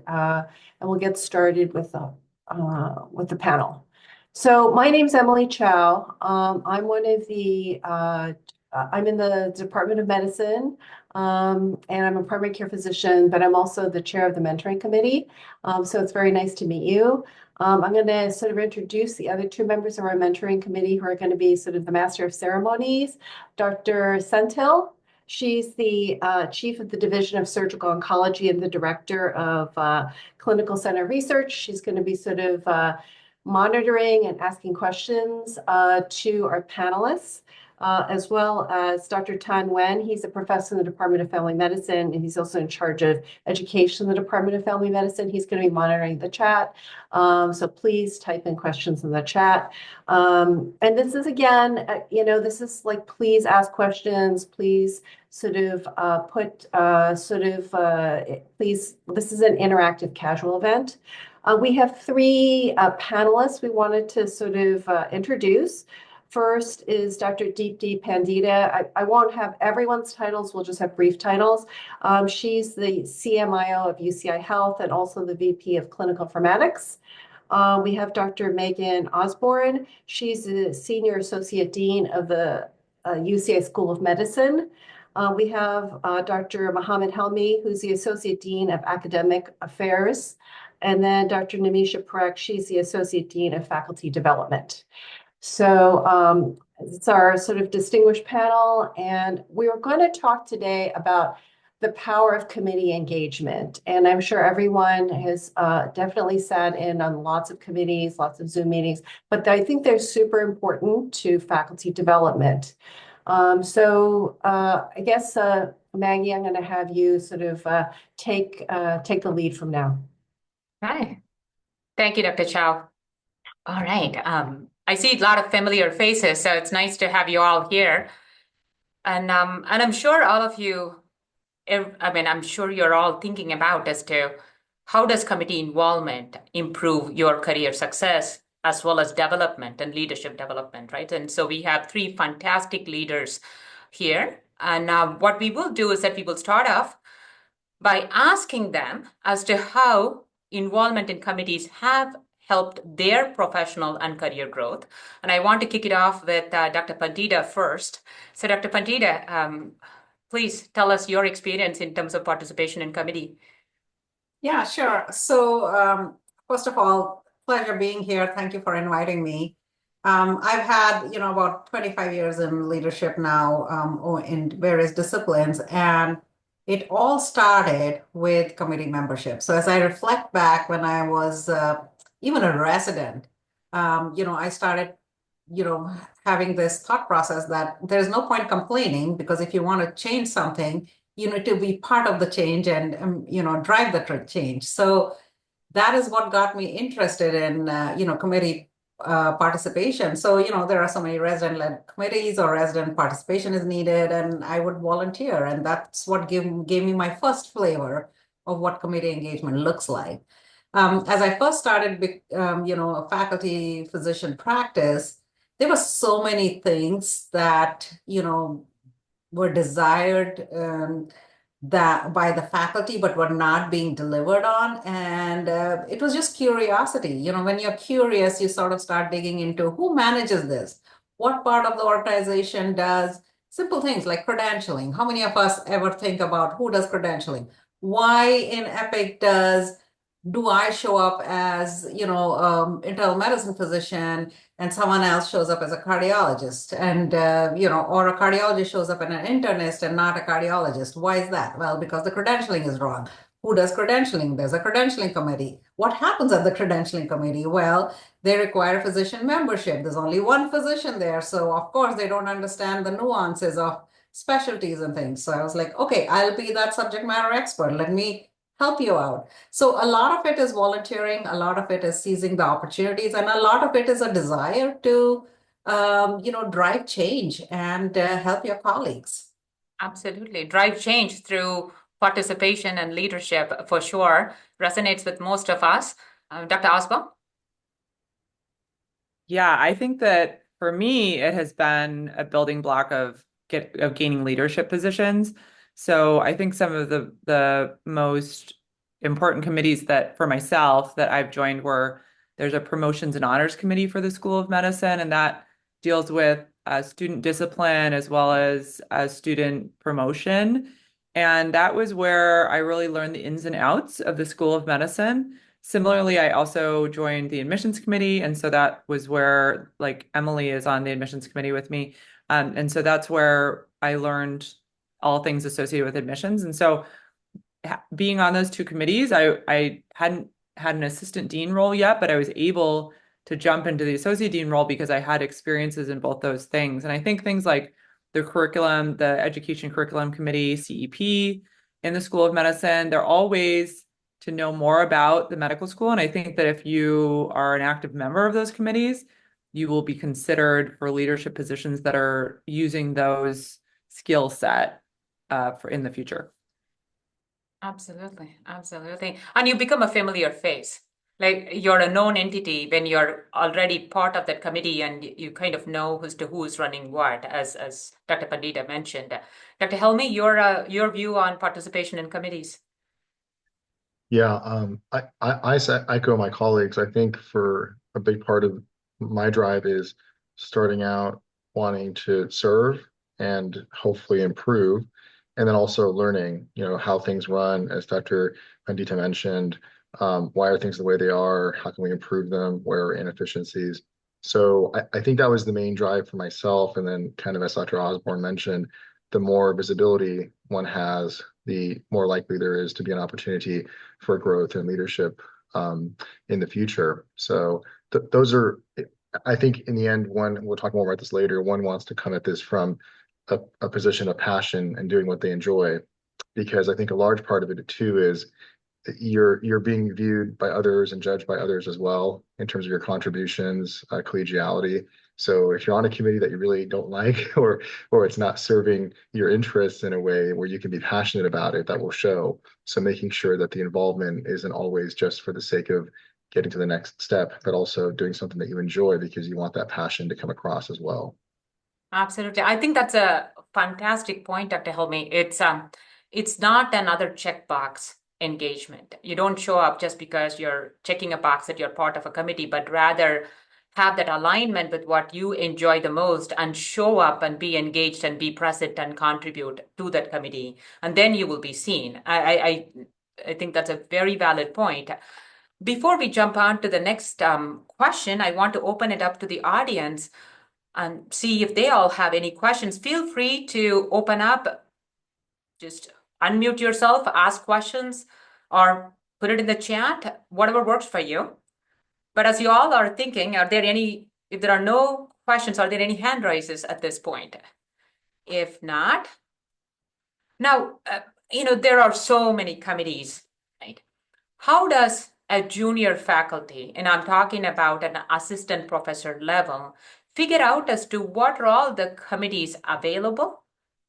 and we'll get started with the panel. So my name's Emily Chow. I'm in the Department of Medicine, and I'm a primary care physician, but I'm also the chair of the mentoring committee. So it's very nice to meet you. I'm going to sort of introduce the other two members of our mentoring committee who are going to be sort of the master of ceremonies. Dr. Sentil, she's the chief of the Division of Surgical Oncology and the director of Clinical Center Research. She's going to be sort of monitoring and asking questions to our panelists. As well as Dr. Tan Wen. He's a professor in the Department of Family Medicine, and he's also in charge of education in the Department of Family Medicine. He's going to be monitoring the chat. So please type in questions in the chat. And this is, again, this is like, please ask questions. Please sort of please, this is an interactive casual event. We have three panelists we wanted to sort of introduce. First is Dr. Deepti Pandita. I won't have everyone's titles, we'll just have brief titles. She's the CMIO of UCI Health and also the VP of Clinical Informatics. We have Dr. Megan Osborn. She's the Senior Associate Dean of the UCI School of Medicine. We have Dr. Mohammad Helmy, who's the Associate Dean of Academic Affairs. And then Dr. Namisha Parekh, she's the Associate Dean of Faculty Development. So it's our sort of distinguished panel, and we're going to talk today about the power of committee engagement. And I'm sure everyone has definitely sat in on lots of committees, lots of Zoom meetings, but I think they're super important to faculty development. I guess, Maggie, I'm going to have you sort of take the lead from now. Hi. Thank you, Dr. Chow. All right. I see a lot of familiar faces, so it's nice to have you all here. And I'm sure all of you, I'm sure you're all thinking about as to how does committee involvement improve your career success as well as development and leadership development, right? And so we have three fantastic leaders here. And what we will do is that we will start off by asking them as to how involvement in committees have helped their professional and career growth. And I want to kick it off with Dr. Pandita first. So Dr. Pandita, please tell us your experience in terms of participation in committee. Yeah, sure. So first of all, pleasure being here. Thank you for inviting me. I've had, about 25 years in leadership now in various disciplines, and it all started with committee membership. So as I reflect back when I was even a resident, I started, having this thought process that there's no point complaining, because if you want to change something, you need to be part of the change and, drive the change. So that is what got me interested in, committee participation. So, there are so many resident-led committees or resident participation is needed, and I would volunteer. And that's what gave me my first flavor of what committee engagement looks like. As I first started, a faculty physician practice, there were so many things that, were desired that by the faculty, but were not being delivered on. And it was just curiosity. When you're curious, you sort of start digging into who manages this, what part of the organization does simple things like credentialing. How many of us ever think about who does credentialing? Why in Epic do I show up as, internal medicine physician and someone else shows up as a cardiologist, and, or a cardiologist shows up as an internist and not a cardiologist? Why is that? Well, because the credentialing is wrong. Who does credentialing? There's a credentialing committee. What happens at the credentialing committee? Well, they require physician membership. There's only one physician there. So of course they don't understand the nuances of specialties and things. So I was like, okay, I'll be that subject matter expert. Let me help you out. So a lot of it is volunteering, a lot of it is seizing the opportunities, and a lot of it is a desire to, drive change and help your colleagues. Absolutely. Drive change through participation and leadership for sure resonates with most of us. Dr. Osborn? Yeah, I think that for me, it has been a building block of gaining leadership positions. So I think some of the most important committees that for myself that I've joined were there's a promotions and honors committee for the School of Medicine, and that deals with student discipline as well as student promotion. And that was where I really learned the ins and outs of the School of Medicine. Similarly, I also joined the admissions committee, and so that was where, like, Emily is on the admissions committee with me. And so that's where I learned all things associated with admissions. And so being on those two committees, I hadn't had an assistant dean role yet, but I was able to jump into the associate dean role because I had experiences in both those things. And I think things like the curriculum, the Education Curriculum Committee, CEP, in the School of Medicine, they're all ways to know more about the medical school. And I think that if you are an active member of those committees, you will be considered for leadership positions that are using those skill set for in the future. Absolutely, absolutely. And you become a familiar face. Like you're a known entity when you're already part of that committee and you kind of know who's running what, as Dr. Pandita mentioned. Dr. Helmy, your view on participation in committees. Yeah, I echo my colleagues. I think for a big part of my drive is starting out wanting to serve and hopefully improve, and then also learning, how things run, as Dr. Pandita mentioned. Why are things the way they are? How can we improve them? Where are inefficiencies? So I think that was the main drive for myself. And then kind of as Dr. Osborn mentioned, the more visibility one has, the more likely there is to be an opportunity for growth and leadership in the future. So those are, I think in the end, we'll talk more about this later, one wants to come at this from a position of passion and doing what they enjoy, because I think a large part of it too is you're being viewed by others and judged by others as well in terms of your contributions, collegiality. So if you're on a committee that you really don't like, or it's not serving your interests in a way where you can be passionate about it, that will show. So making sure that the involvement isn't always just for the sake of getting to the next step, but also doing something that you enjoy because you want that passion to come across as well. Absolutely. I think that's a fantastic point, Dr. Helmy. It's not another checkbox engagement. You don't show up just because you're checking a box that you're part of a committee, but rather have that alignment with what you enjoy the most and show up and be engaged and be present and contribute to that committee. And then you will be seen. I think that's a very valid point. Before we jump on to the next question, I want to open it up to the audience and see if they all have any questions. Feel free to open up, just unmute yourself, ask questions, or put it in the chat, whatever works for you. But as you all are thinking, if there are no questions, are there any hand raises at this point? If not, now, there are so many committees, right? How does a junior faculty, and I'm talking about an assistant professor level, figure out as to what are all the committees available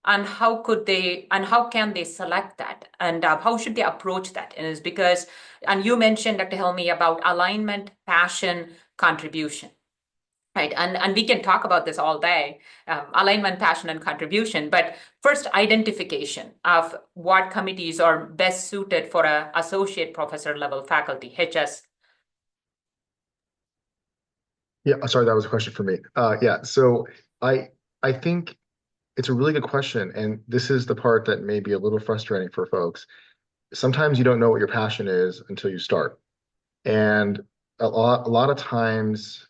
and how can they select that, and how should they approach that? And it's because, and you mentioned, Dr. Helmy, about alignment, passion, contribution, right? And we can talk about this all day, alignment, passion, and contribution. But first, identification of what committees are best suited for an associate professor level faculty, HS. Yeah, sorry, that was a question for me. Yeah, so I think it's a really good question, and this is the part that may be a little frustrating for folks. Sometimes you don't know what your passion is until you start, and a lot of times,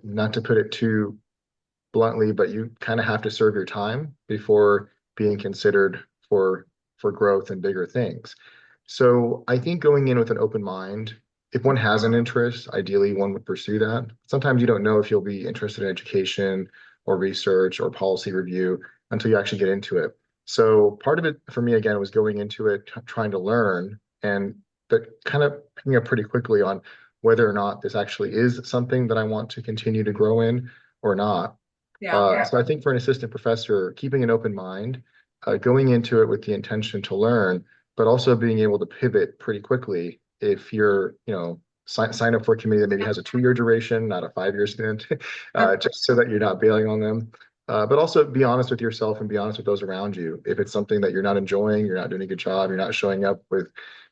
not to put it too bluntly, but you kind of have to serve your time before being considered for growth and bigger things. So I think going in with an open mind, if one has an interest, ideally one would pursue that. Sometimes you don't know if you'll be interested in education or research or policy review until you actually get into it. So part of it for me, again, was going into it, trying to learn, but kind of picking up pretty quickly on whether or not this actually is something that I want to continue to grow in or not. So I think for an assistant professor, keeping an open mind, going into it with the intention to learn, but also being able to pivot pretty quickly if you're, sign up for a committee that maybe has a 2-year duration, not a 5-year stint, just so that you're not bailing on them. But also be honest with yourself and be honest with those around you. If it's something that you're not enjoying, you're not doing a good job, you're not showing up with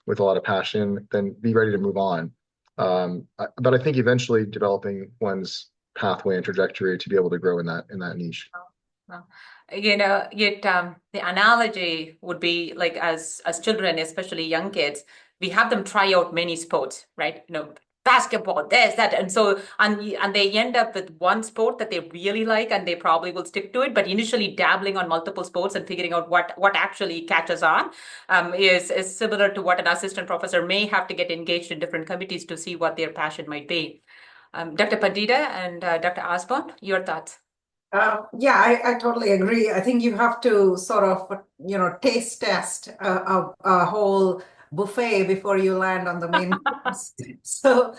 with a lot of passion, then be ready to move on. But I think eventually developing one's pathway and trajectory to be able to grow in that niche. Well, the analogy would be like as children, especially young kids, we have them try out many sports, right? Basketball, this, that, and so and they end up with one sport that they really like, and they probably will stick to it. But initially, dabbling on multiple sports and figuring out what actually catches on, is similar to what an assistant professor may have to get engaged in different committees to see what their passion might be. Dr. Pandita and Dr. Osborn, your thoughts? Yeah, I totally agree. I think you have to sort of, taste test a whole buffet before you land on the main course. So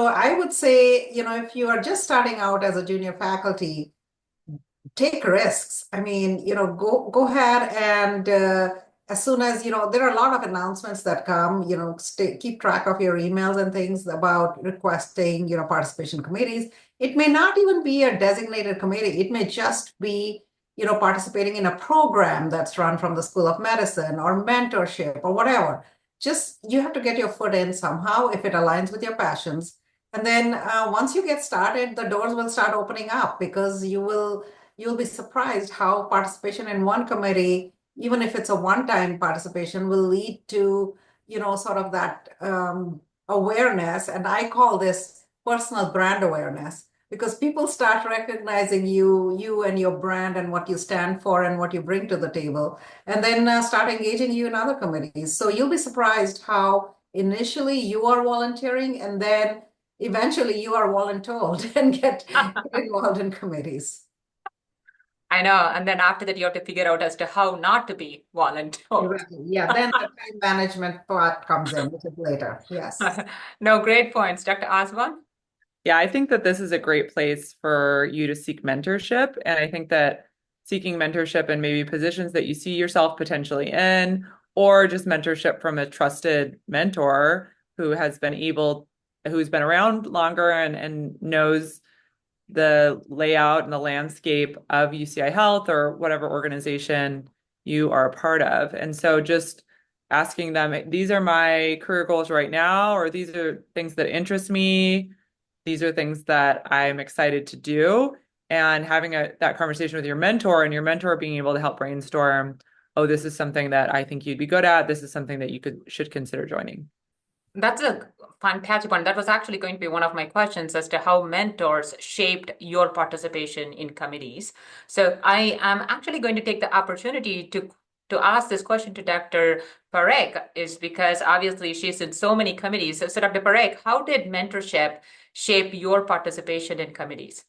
I would say, if you are just starting out as a junior faculty, take risks. I mean, go ahead and as soon as, there are a lot of announcements that come, keep track of your emails and things about requesting, participation committees. It may not even be a designated committee. It may just be, participating in a program that's run from the School of Medicine or mentorship or whatever. Just, you have to get your foot in somehow if it aligns with your passions. And then once you get started, the doors will start opening up because you'll be surprised how participation in one committee, even if it's a one-time participation, will lead to, sort of that awareness. And I call this personal brand awareness, because people start recognizing you and your brand and what you stand for and what you bring to the table, and then start engaging you in other committees. So you'll be surprised how initially you are volunteering, and then eventually you are voluntold and get involved in committees. I know. And then after that, you have to figure out as to how not to be voluntold. Yeah, then the time management part comes in, which is later. Yes. No, great points. Dr. Osborn? Yeah, I think that this is a great place for you to seek mentorship. And I think that seeking mentorship and maybe positions that you see yourself potentially in, or just mentorship from a trusted mentor who's been around longer and knows the layout and the landscape of UCI Health or whatever organization you are a part of. And so just asking them, these are my career goals right now, or these are things that interest me. These are things that I'm excited to do. And having that conversation with your mentor, and your mentor being able to help brainstorm, oh, this is something that I think you'd be good at. This is something that you should consider joining. That's a fantastic point. That was actually going to be one of my questions as to how mentors shaped your participation in committees. So I am actually going to take the opportunity to ask this question to Dr. Parekh, is because obviously she's in so many committees. So Dr. Parekh, how did mentorship shape your participation in committees?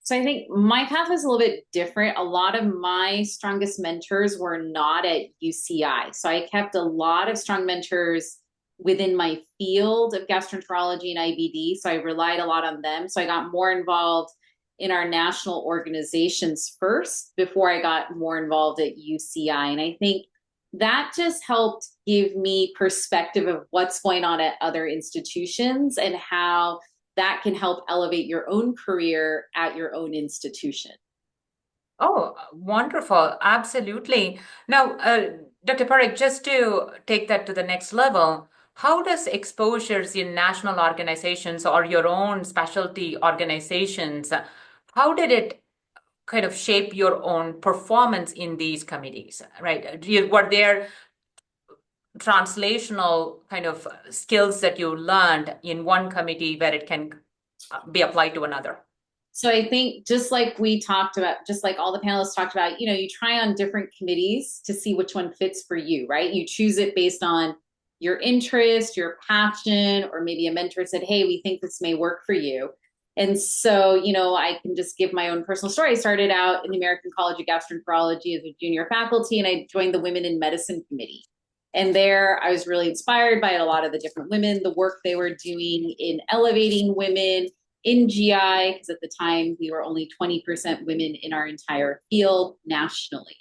So I think my path was a little bit different. A lot of my strongest mentors were not at UCI. So I kept a lot of strong mentors within my field of gastroenterology and IBD. So I relied a lot on them. So I got more involved in our national organizations first before I got more involved at UCI. And I think that just helped give me perspective of what's going on at other institutions and how that can help elevate your own career at your own institution. Oh, wonderful. Absolutely. Now, Dr. Parekh, just to take that to the next level, how does exposures in national organizations or your own specialty organizations, how did it kind of shape your own performance in these committees, right? Were there translational kind of skills that you learned in one committee where it can be applied to another? So I think just like we talked about, just like all the panelists talked about, you try on different committees to see which one fits for you, right? You choose it based on your interest, your passion, or maybe a mentor said, hey, we think this may work for you. And so, I can just give my own personal story. I started out in the American College of Gastroenterology as a junior faculty, and I joined the Women in Medicine Committee. And there I was really inspired by a lot of the different women, the work they were doing in elevating women in GI, because at the time we were only 20% women in our entire field nationally.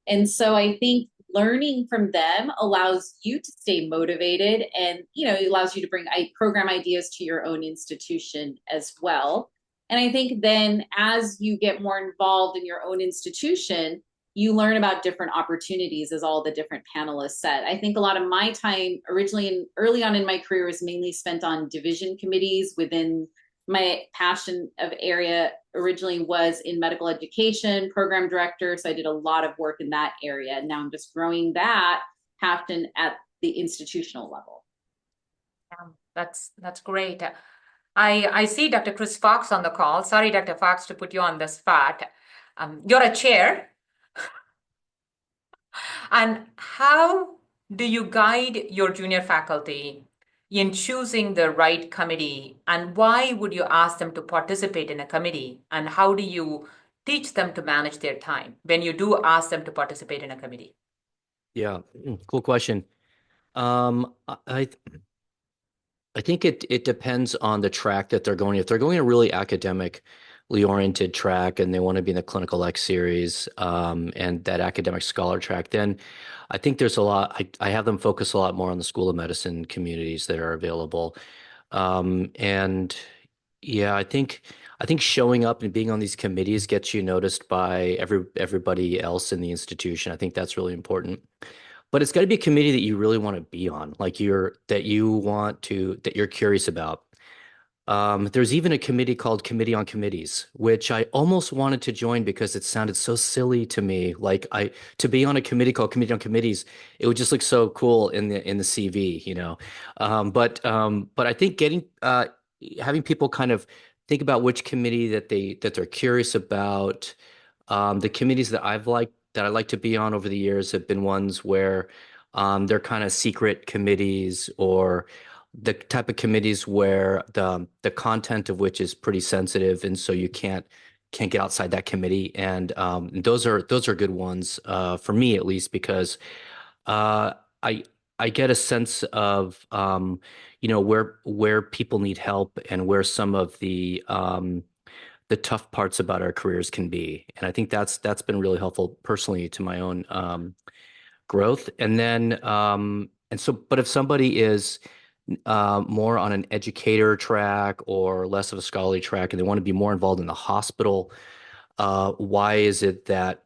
And so I think learning from them allows you to stay motivated, and it allows you to bring program ideas to your own institution as well. And I think then as you get more involved in your own institution, you learn about different opportunities, as all the different panelists said. I think a lot of my time originally and early on in my career was mainly spent on division committees within my passion of area originally was in medical education, program director. So I did a lot of work in that area. Now I'm just growing that passion at the institutional level. That's great. I see Dr. Chris Fox on the call. Sorry, Dr. Fox, to put you on the spot. You're a chair. And how do you guide your junior faculty in choosing the right committee? And why would you ask them to participate in a committee? And how do you teach them to manage their time when you do ask them to participate in a committee? Yeah, cool question. I think it depends on the track that they're going. If they're going a really academically oriented track and they want to be in the clinical X series and that academic scholar track, then I think there's a lot. I have them focus a lot more on the School of Medicine communities that are available. And yeah, I think showing up and being on these committees gets you noticed by everybody else in the institution. I think that's really important. But it's got to be a committee that you really want to be on, like that you're curious about. There's even a committee called Committee on Committees, which I almost wanted to join because it sounded so silly to me. Like to be on a committee called Committee on Committees, it would just look so cool in the CV, you know. But I think having people kind of think about which committee that they're curious about. The committees that I like to be on over the years have been ones where they're kind of secret committees, or the type of committees where the content of which is pretty sensitive, and so you can't get outside that committee. And those are good ones for me, at least, because I get a sense of where people need help and where some of the tough parts about our careers can be. And I think that's been really helpful personally to my own growth. And then but if somebody is more on an educator track or less of a scholarly track and they want to be more involved in the hospital, why is it that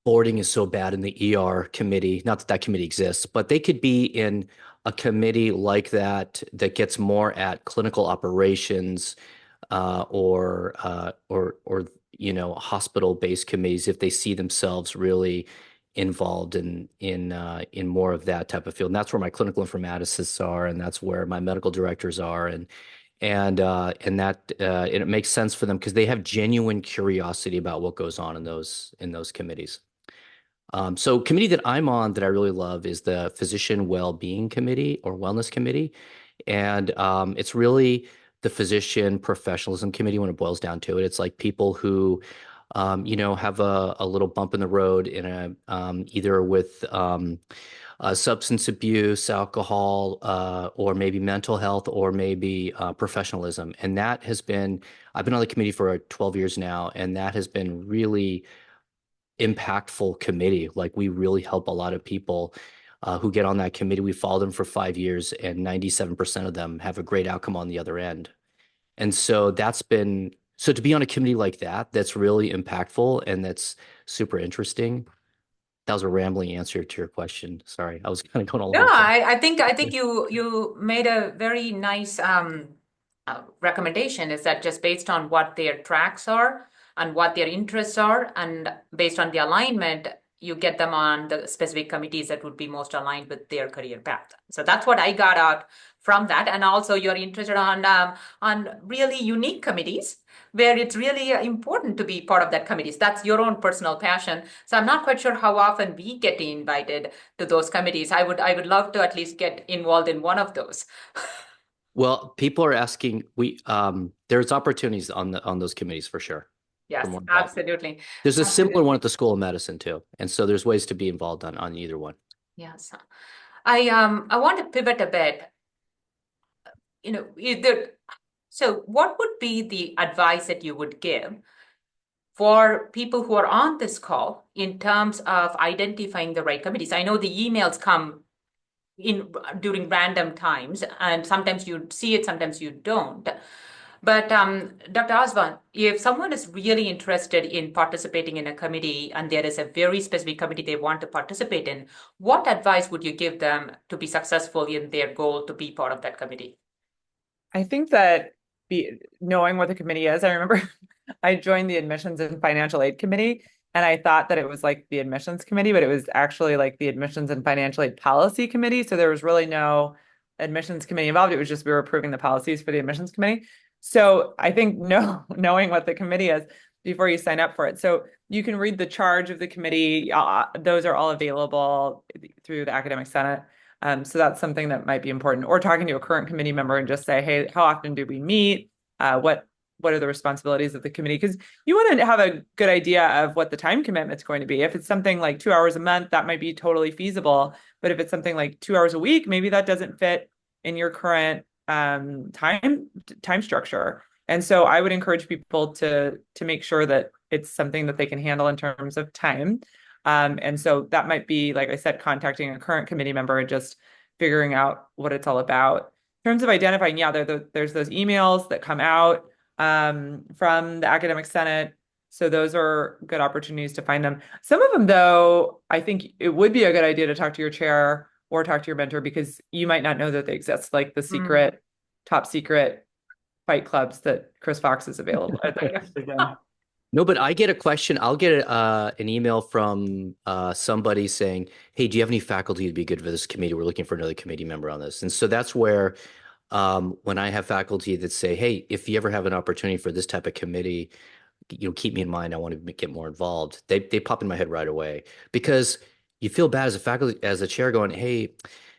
boarding is so bad in the ER committee? Not that committee exists, but they could be in a committee like that gets more at clinical operations, or hospital-based committees if they see themselves really involved in more of that type of field. And that's where my clinical informaticists are, and that's where my medical directors are, and it makes sense for them because they have genuine curiosity about what goes on in those committees. So committee that I'm on that I really love is the Physician Well-Being Committee or Wellness Committee. And it's really the Physician Professionalism Committee when it boils down to it. It's like people who, have a little bump in the road in either with substance abuse, alcohol, or maybe mental health, or maybe professionalism. And I've been on the committee for 12 years now, and that has been really impactful committee. Like we really help a lot of people who get on that committee. We follow them for 5 years, and 97% of them have a great outcome on the other end. And so to be on a committee like that's really impactful and that's super interesting. That was a rambling answer to your question. Sorry, I was kind of going all over. No, I think you made a very nice recommendation. Is that just based on what their tracks are and what their interests are, and based on the alignment, you get them on the specific committees that would be most aligned with their career path. So that's what I got out from that. And also you're interested on really unique committees where it's really important to be part of that committees. That's your own personal passion. So I'm not quite sure how often we get invited to those committees. I would love to at least get involved in one of those. Well, people are asking, there's opportunities on those committees for sure. Yes, absolutely. There's a simpler one at the School of Medicine too. And so there's ways to be involved on either one. Yes. I want to pivot a bit. So what would be the advice that you would give for people who are on this call in terms of identifying the right committees? I know the emails come in during random times, and sometimes you see it, sometimes you don't. But Dr. Osborn, if someone is really interested in participating in a committee and there is a very specific committee they want to participate in, what advice would you give them to be successful in their goal to be part of that committee? I think that knowing what the committee is, I remember I joined the admissions and financial aid committee, and I thought that it was like the admissions committee, but it was actually like the admissions and financial aid policy committee. So there was really no admissions committee involved. It was just we were approving the policies for the admissions committee. So I think knowing what the committee is before you sign up for it. So you can read the charge of the committee. Those are all available through the Academic Senate. So that's something that might be important. Or talking to a current committee member and just say, hey, how often do we meet? What are the responsibilities of the committee? Because you want to have a good idea of what the time commitment's going to be. If it's something like 2 hours a month, that might be totally feasible. But if it's something like 2 hours a week, maybe that doesn't fit in your current time structure. And so I would encourage people to make sure that it's something that they can handle in terms of time. And so that might be, like I said, contacting a current committee member and just figuring out what it's all about. In terms of identifying, yeah, there's those emails that come out from the Academic Senate. So those are good opportunities to find them. Some of them, though, I think it would be a good idea to talk to your chair or talk to your mentor because you might not know that they exist, like the top secret fight clubs that Chris Fox is available. No, but I get a question. I'll get an email from somebody saying, hey, do you have any faculty who'd be good for this committee? We're looking for another committee member on this. And so that's where when I have faculty that say, hey, if you ever have an opportunity for this type of committee, keep me in mind. I want to get more involved. They pop in my head right away because you feel bad as a faculty, as a chair going, hey,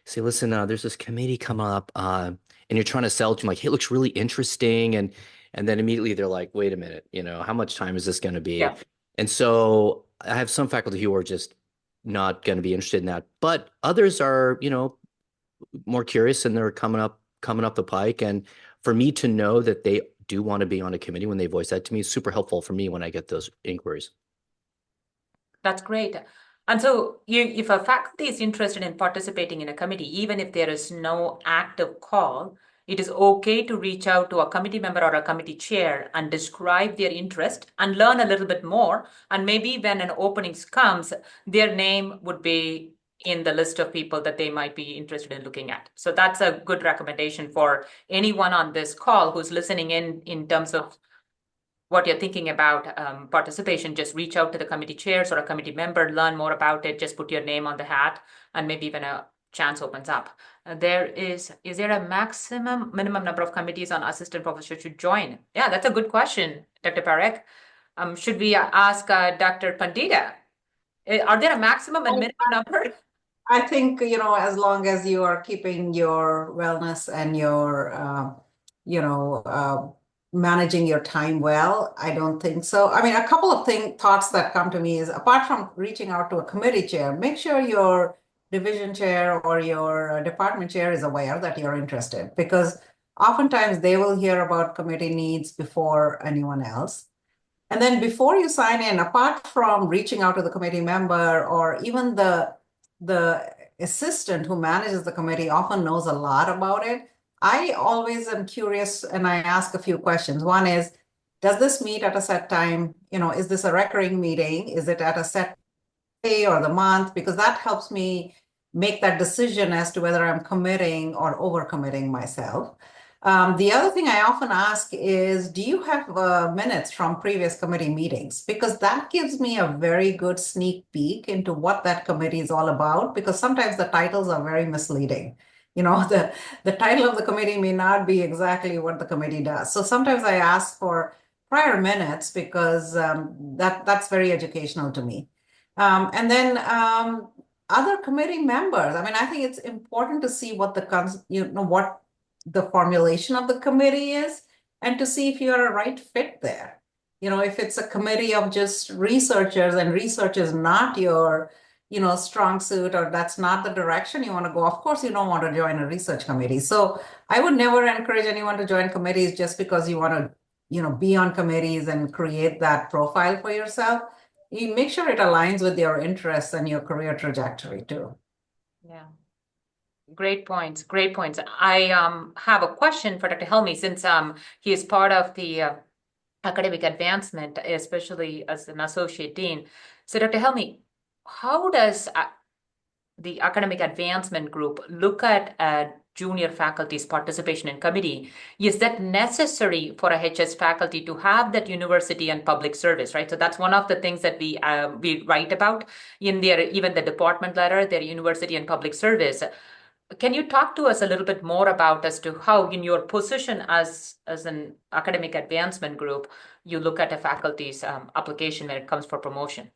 say, listen, there's this committee coming up and you're trying to sell it to them like, hey, it looks really interesting. And then immediately they're like, wait a minute, how much time is this going to be? Yeah. And so I have some faculty who are just not going to be interested in that, but others are, more curious and they're coming up the pike. And for me to know that they do want to be on a committee when they voice that to me is super helpful for me when I get those inquiries. That's great. And so if a faculty is interested in participating in a committee, even if there is no active call, it is okay to reach out to a committee member or a committee chair and describe their interest and learn a little bit more. And maybe when an opening comes, their name would be in the list of people that they might be interested in looking at. So that's a good recommendation for anyone on this call who's listening in terms of what you're thinking about participation. Just reach out to the committee chairs or a committee member, learn more about it, just put your name on the hat, and maybe when a chance opens up. Is there a minimum number of committees an assistant professor should join? Yeah, that's a good question, Dr. Parekh. Should we ask Dr. Pandita? Are there a maximum and minimum number? I think, as long as you are keeping your wellness and your, managing your time well, I don't think so. I mean, a couple of thoughts that come to me is, apart from reaching out to a committee chair, make sure your division chair or your department chair is aware that you're interested, because oftentimes they will hear about committee needs before anyone else. And then before you sign in, apart from reaching out to the committee member or even the assistant who manages the committee often knows a lot about it, I always am curious and I ask a few questions. One is, does this meet at a set time? Is this a recurring meeting? Is it at a set day or the month? Because that helps me make that decision as to whether I'm committing or overcommitting myself. The other thing I often ask is, do you have minutes from previous committee meetings? Because that gives me a very good sneak peek into what that committee is all about, because sometimes the titles are very misleading. The title of the committee may not be exactly what the committee does. So sometimes I ask for prior minutes because that's very educational to me. And then other committee members. I mean, I think it's important to see what what the formulation of the committee is, and to see if you're a right fit there. If it's a committee of just researchers and research is not your, strong suit, or that's not the direction you want to go, of course you don't want to join a research committee. So I would never encourage anyone to join committees just because you want to, be on committees and create that profile for yourself. You make sure it aligns with your interests and your career trajectory too. Yeah. Great points. Great points. I have a question for Dr. Helmy since he is part of the academic advancement, especially as an associate dean. So, Dr. Helmy, how does the academic advancement group look at junior faculty's participation in committee? Is that necessary for a HS faculty to have that university and public service, right? So that's one of the things that we write about in their even the department letter, their university and public service. Can you talk to us a little bit more about as to how, in your position as an academic advancement group, you look at a faculty's application when it comes for promotion?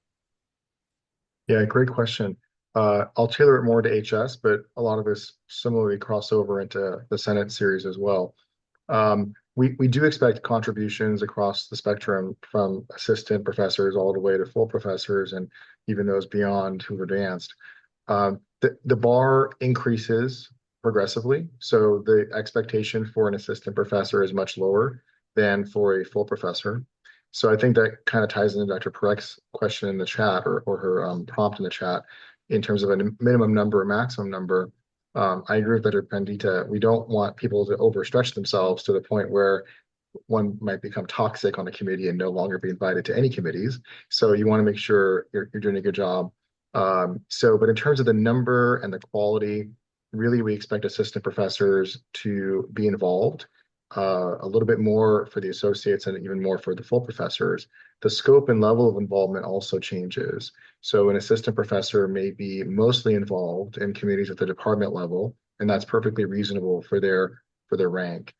Yeah, great question. I'll tailor it more to HS, but a lot of us similarly cross over into the Senate series as well. We do expect contributions across the spectrum from assistant professors all the way to full professors and even those beyond who've advanced. The bar increases progressively, so the expectation for an assistant professor is much lower than for a full professor. So I think that kind of ties into Dr. Parekh's question in the chat or her prompt in the chat in terms of a minimum number or maximum number. I agree with Dr. Pandita. We don't want people to overstretch themselves to the point where one might become toxic on a committee and no longer be invited to any committees. So you want to make sure you're doing a good job. But in terms of the number and the quality, really we expect assistant professors to be involved a little bit more for the associates and even more for the full professors. The scope and level of involvement also changes. So an assistant professor may be mostly involved in committees at the department level, and that's perfectly reasonable for their rank.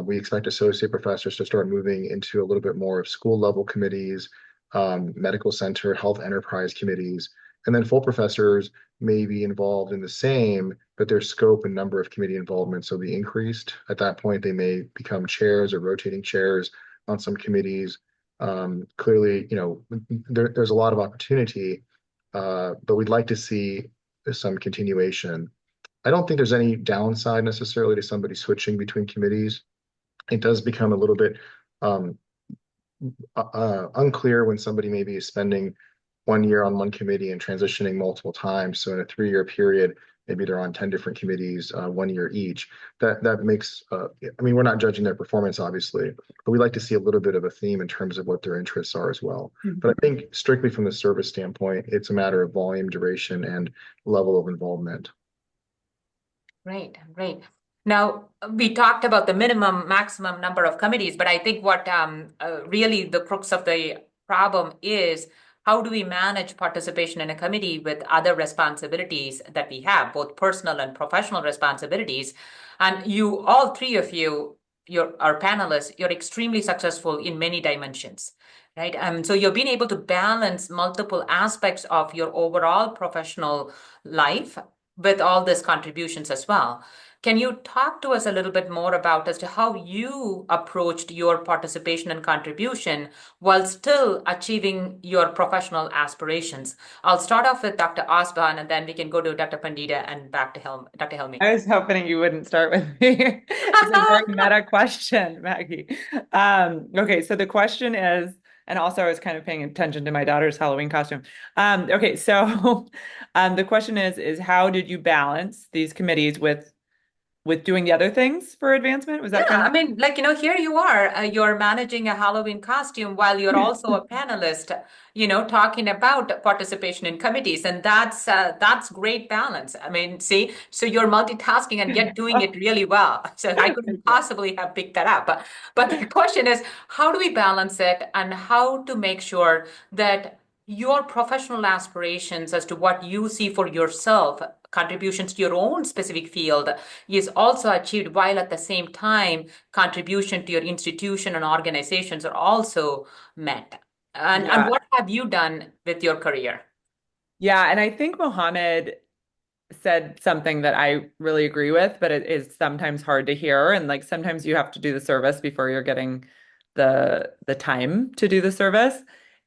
We expect associate professors to start moving into a little bit more of school level committees, medical center, health enterprise committees, and then full professors may be involved in the same, but their scope and number of committee involvements will be increased. At that point, they may become chairs or rotating chairs on some committees. Clearly, there's a lot of opportunity, but we'd like to see some continuation. I don't think there's any downside necessarily to somebody switching between committees. It does become a little bit unclear when somebody maybe is spending 1 year on one committee and transitioning multiple times. So in a 3-year period, maybe they're on 10 different committees, 1 year each. That makes, we're not judging their performance, obviously, but we like to see a little bit of a theme in terms of what their interests are as well. But I think strictly from the service standpoint, it's a matter of volume, duration, and level of involvement. Great, great. Now, we talked about the minimum, maximum number of committees, but I think what really the crux of the problem is how do we manage participation in a committee with other responsibilities that we have, both personal and professional responsibilities? And you, all three of you, our panelists, you're extremely successful in many dimensions, right? So you've been able to balance multiple aspects of your overall professional life with all these contributions as well. Can you talk to us a little bit more about as to how you approached your participation and contribution while still achieving your professional aspirations? I'll start off with Dr. Osborn, and then we can go to Dr. Pandita and back to Dr. Helmy. I was hoping you wouldn't start with me. It's a very meta question, Maggie. Okay, so the question is, and also I was kind of paying attention to my daughter's Halloween costume. Okay, so the question is how did you balance these committees with doing the other things for advancement? Was that I mean, here you are, you're managing a Halloween costume while you're also a panelist, talking about participation in committees. And that's great balance. I mean, see, so you're multitasking and yet doing it really well. So I couldn't possibly have picked that up. But the question is, how do we balance it and how to make sure that your professional aspirations as to what you see for yourself, contributions to your own specific field, is also achieved while at the same time contribution to your institution and organizations are also met? And what have you done with your career? Yeah, and I think Mohammad said something that I really agree with, but it is sometimes hard to hear. And like sometimes you have to do the service before you're getting the time to do the service.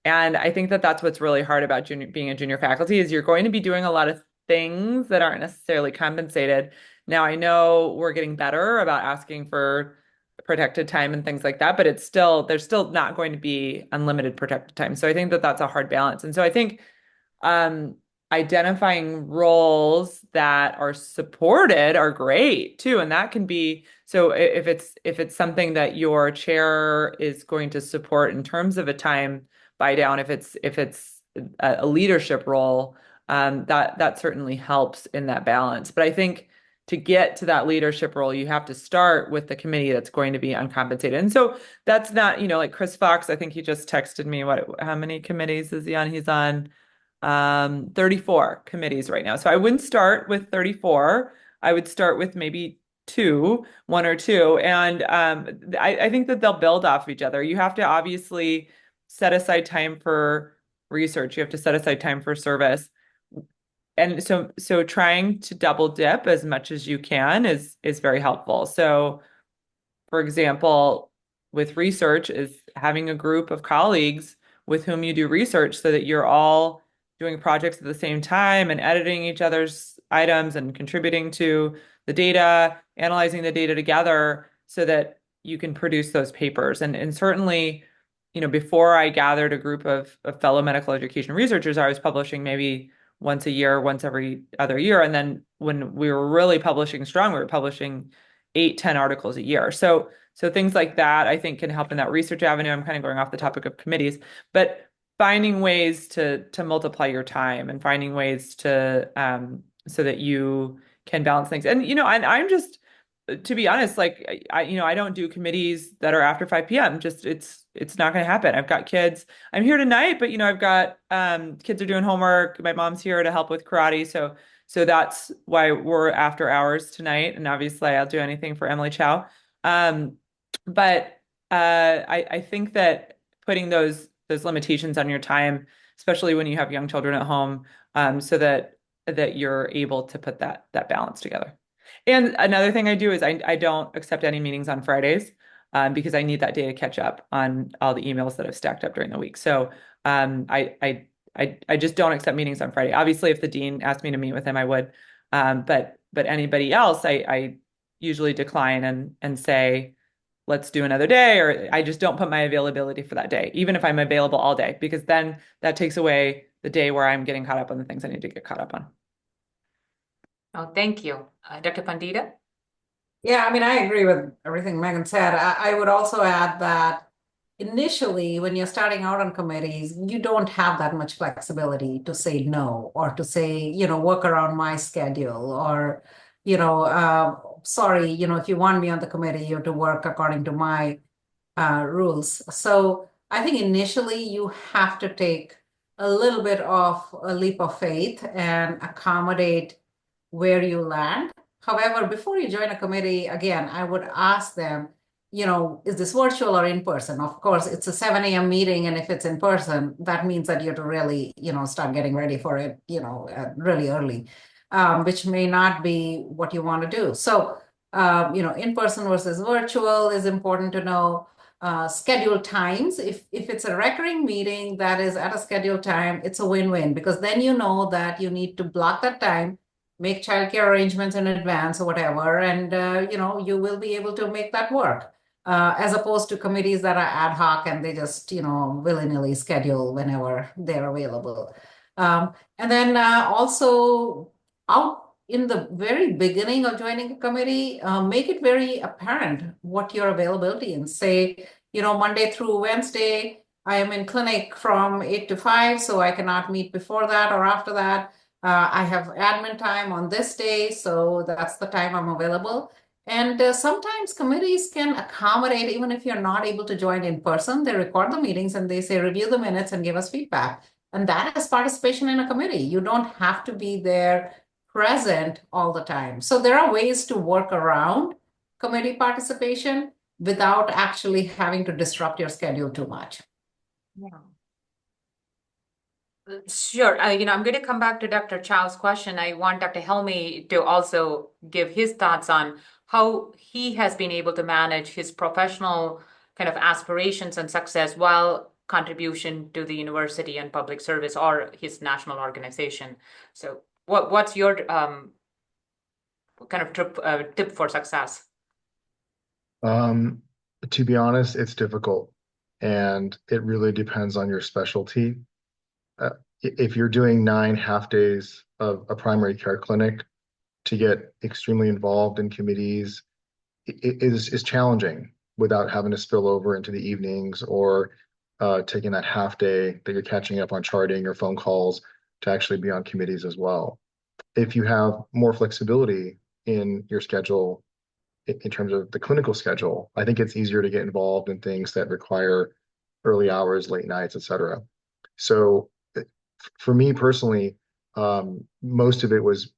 And I think that that's what's really hard about being a junior faculty is you're going to be doing a lot of things that aren't necessarily compensated. Now, I know we're getting better about asking for protected time and things like that, but there's still not going to be unlimited protected time. So I think that that's a hard balance. And so I think identifying roles that are supported are great too. And that can be, so if it's something that your chair is going to support in terms of a time buy down, if it's a leadership role, that certainly helps in that balance. But I think to get to that leadership role, you have to start with the committee that's going to be uncompensated. And so that's not, like Chris Fox, I think he just texted me, how many committees is he on? He's on 34 committees right now. So I wouldn't start with 34. I would start with maybe one or two. And I think that they'll build off of each other. You have to obviously set aside time for research. You have to set aside time for service. And so trying to double dip as much as you can is very helpful. So for example, with research is having a group of colleagues with whom you do research so that you're all doing projects at the same time and editing each other's items and contributing to the data, analyzing the data together so that you can produce those papers. And certainly, before I gathered a group of fellow medical education researchers, I was publishing maybe once a year, once every other year. And then when we were really publishing strong, we were publishing 8-10 articles a year. So things like that, I think, can help in that research avenue. I'm kind of going off the topic of committees, but finding ways to multiply your time and finding ways to so that you can balance things. And and I'm just, to be honest, like I don't do committees that are after 5 p.m. Just it's not going to happen. I've got kids. I'm here tonight, but I've got kids are doing homework. My mom's here to help with karate, so that's why we're after hours tonight. And obviously, I'll do anything for Emily Chow. But I think that putting those limitations on your time, especially when you have young children at home, so that you're able to put that balance together. And another thing I do is I don't accept any meetings on Fridays because I need that day to catch up on all the emails that I've stacked up during the week. So I just don't accept meetings on Friday. Obviously, if the dean asked me to meet with him, I would. But anybody else, I usually decline and say, let's do another day, or I just don't put my availability for that day, even if I'm available all day, because then that takes away the day where I'm getting caught up on the things I need to get caught up on. Oh, thank you. Dr. Pandita? Yeah, I mean, I agree with everything Megan said. I would also add that initially, when you're starting out on committees, you don't have that much flexibility to say no or to say, work around my schedule or, sorry, if you want me on the committee, you have to work according to my rules. So I think initially you have to take a little bit of a leap of faith and accommodate where you land. However, before you join a committee, again, I would ask them, is this virtual or in person? Of course, it's a 7 a.m. meeting, and if it's in person, that means that you have to really, start getting ready for it, really early, which may not be what you want to do. So, in person versus virtual is important to know. Scheduled times. If it's a recurring meeting that is at a scheduled time, it's a win-win because then you know that you need to block that time, make childcare arrangements in advance or whatever, and you will be able to make that work. As opposed to committees that are ad hoc and they just willy-nilly schedule whenever they're available. And then also out in the very beginning of joining a committee, make it very apparent what your availability is. Say, Monday through Wednesday, I am in clinic from 8 to 5, so I cannot meet before that or after that. I have admin time on this day, so that's the time I'm available. And sometimes committees can accommodate, even if you're not able to join in person, they record the meetings and they say, review the minutes and give us feedback. And that is participation in a committee. You don't have to be there present all the time. So there are ways to work around committee participation without actually having to disrupt your schedule too much. Yeah. Sure. I'm going to come back to Dr. Chow's question. I want Dr. Helmy to also give his thoughts on how he has been able to manage his professional kind of aspirations and success while contribution to the university and public service or his national organization. So what's your kind of tip for success? To be honest, it's difficult and it really depends on your specialty. if you're doing 9 half days of a primary care clinic, to get extremely involved in committees is challenging without having to spill over into the evenings or taking that half day that you're catching up on charting or phone calls to actually be on committees as well. If you have more flexibility in your schedule in terms of the clinical schedule, I think it's easier to get involved in things that require early hours, late nights, et cetera. So for me personally, most of it was